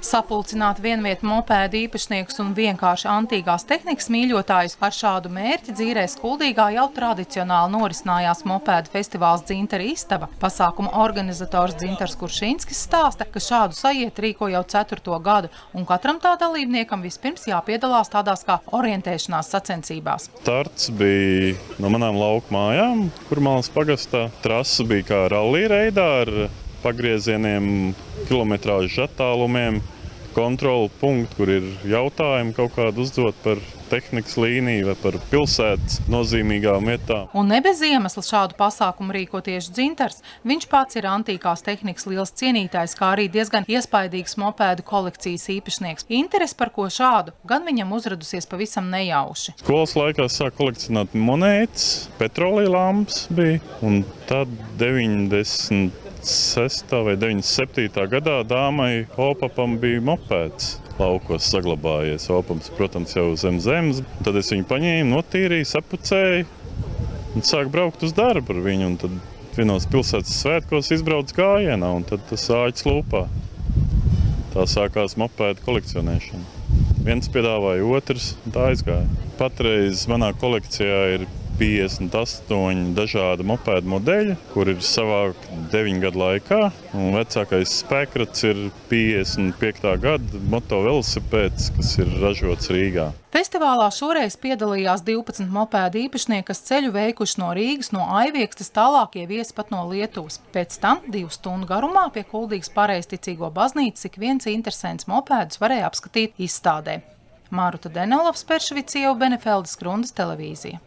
Sapulcināt vienvietu mopēdu īpašniekus un vienkārši antīkās tehnikas mīļotājus ar šādu mērķi Dzīrēs Kuldīgā jau tradicionāli norisinājās mopēdu festivāls Dzintara istaba. Pasākuma organizators Dzintars Kuršinskis stāsta, ka šādu sajietu rīko jau 4. gadu, un katram tā dalībniekam vispirms jāpiedalās tādās kā orientēšanās sacensībās. Starts bija no manām lauku mājām, Kurmalas pagastā. Trasa bija kā rallija reidā ar pagriezieniem, kilometrāžu attālumiem, kontrolu punktu, kur ir jautājumi kaut kādu uzdot par tehnikas līniju vai par pilsētas nozīmīgām vietām. Un ne bez iemesla šādu pasākumu rīko tieši Dzintars. Viņš pats ir antīkās tehnikas liels cienītājs, kā arī diezgan iespaidīgs mopēdu kolekcijas īpašnieks. Interesi par ko šādu gan viņam uzradusies pavisam nejauši. Skolas laikā sāk kolekcionēt monētas, petrolija lampas bija, un tad 96. vai 97. gadā dāmai Opapam bija mopēds laukos saglabājies. Opams, protams, jau zem zemes. Tad es viņu paņēmu, notīrīju, sapucēju un sāku braukt uz darbu ar viņu. Un tad vienos pilsētas svētkos izbraucu gājienā, un tad tas āķis lūpā. Tā sākās mopēdu kolekcionēšana. Viens piedāvāja, otrs, un tā aizgāja. Patreiz manā kolekcijā ir 58 dažādi mopēdu modeļi, kur ir savākti 9 gadu laikā. Un vecākais spēkrats ir 55. gada motovelosipēds, kas ir ražots Rīgā. Festivālā šoreiz piedalījās 12 mopēdu īpašnieki, kas ceļu veikuši no Rīgas, no Aiviekstes, tālākie viesi pat no Lietuvas. Pēc tam 2 stundu garumā pie Kuldīgas Pareizticīgo baznīcas ik viens interesants mopēdus varēja apskatīt izstādē. Māruta Denelovs, Peršvici, Benefeldes, Grundas televīzija.